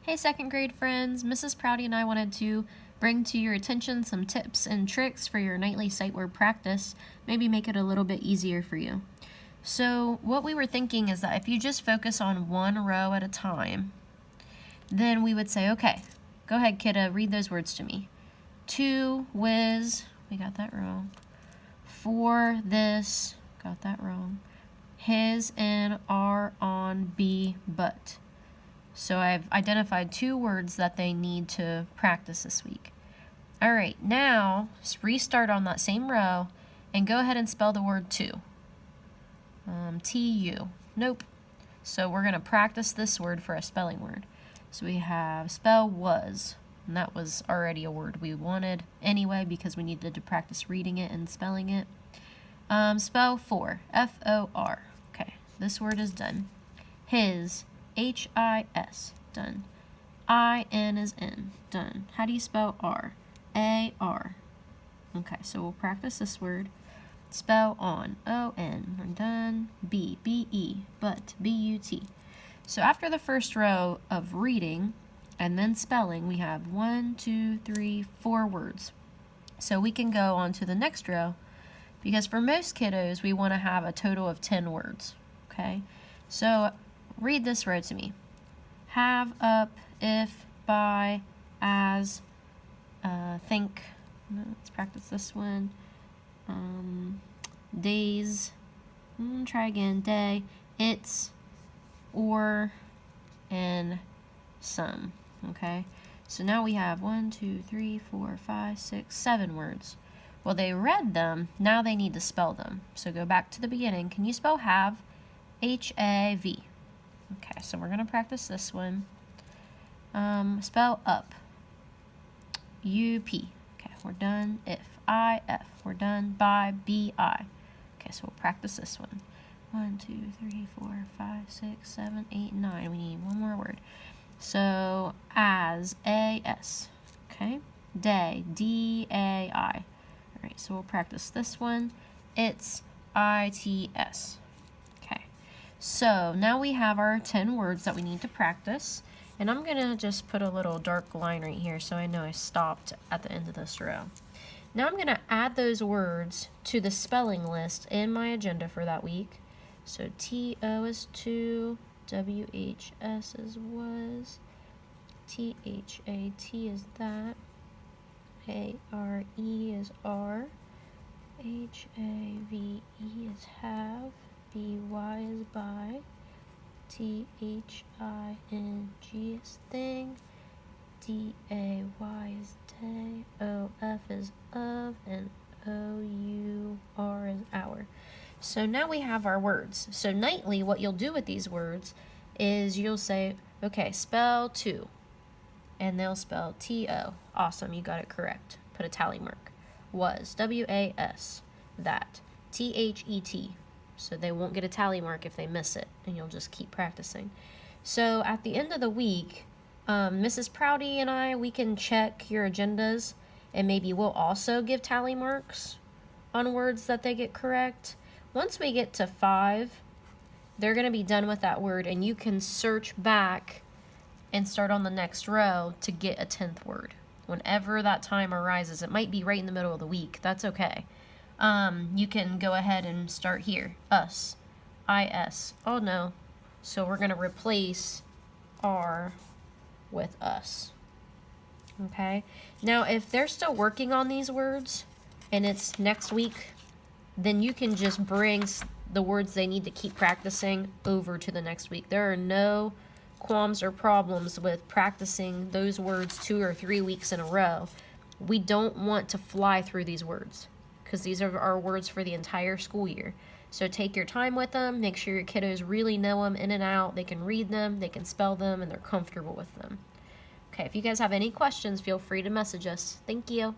Hey second grade friends, Mrs. Prouty and I wanted to bring to your attention some tips and tricks for your nightly sight word practice, maybe make it a little bit easier for you. So what we were thinking is that if you just focus on one row at a time, then we would say, okay, go ahead kidda, read those words to me. To, whiz, we got that wrong. For, this, got that wrong. His and are, on, be, but. So I've identified 2 words that they need to practice this week. All right, now restart on that same row and go ahead and spell the word to. T-U. Nope. So we're going to practice this word for a spelling word. So we have spell was, and that was already a word we wanted anyway because we needed to practice reading it and spelling it. Spell for, F-O-R. Okay, this word is done. His, H-I-S, done. I-N is in, done. How do you spell R? A-R. Okay, so we'll practice this word. Spell on, O-N, we're done. B, B-E, but, B-U-T. So after the first row of reading and then spelling, we have 1, 2, 3, 4 words. So we can go on to the next row because for most kiddos, we want to have a total of 10 words, okay? So read this row to me. Have, up, if, by, as, think. Let's practice this one. Days. Try again. Day, it's, or, and some. Okay? So now we have 1, 2, 3, 4, 5, 6, 7 words. Well, they read them. Now they need to spell them. So go back to the beginning. Can you spell have? H-A-V. Okay, so we're going to practice this one. Spell up. U-P. Okay, we're done. If. I-F. We're done. By. B-I. Okay, so we'll practice this one. 1, 2, 3, 4, 5, 6, 7, 8, 9. We need one more word. So, as. A-S. Okay. Day. D-A-I. All right, so we'll practice this one. It's. I-T-S. So now we have our 10 words that we need to practice, and I'm going to just put a little dark line right here so I know I stopped at the end of this row. Now I'm going to add those words to the spelling list in my agenda for that week. So T-O is to, W-H-S is was, T-H-A-T is that, A-R-E is are, H-A-V-E is have, B-Y is by, T-H-I-N-G is thing, D-A-Y is day, O-F is of, and O-U-R is hour. So now we have our words. So nightly, what you'll do with these words is you'll say, okay, spell to, and they'll spell T-O. Awesome, you got it correct. Put a tally mark. Was, W-A-S, that, T-H-E-T. So they won't get a tally mark if they miss it, and you'll just keep practicing. So at the end of the week, Mrs. Prouty and I, we can check your agendas, and maybe we'll also give tally marks on words that they get correct. Once we get to 5, they're going to be done with that word, and you can search back and start on the next row to get a 10th word. Whenever that time arises, it might be right in the middle of the week. That's okay. You can go ahead and start here. Us. I-S. Oh no. So we're going to replace R with us. Okay? Now, if they're still working on these words and it's next week, then you can just bring the words they need to keep practicing over to the next week. There are no qualms or problems with practicing those words 2 or 3 weeks in a row. We don't want to fly through these words, because these are our words for the entire school year. So take your time with them, make sure your kiddos really know them in and out, they can read them, they can spell them, and they're comfortable with them. Okay, if you guys have any questions, feel free to message us. Thank you.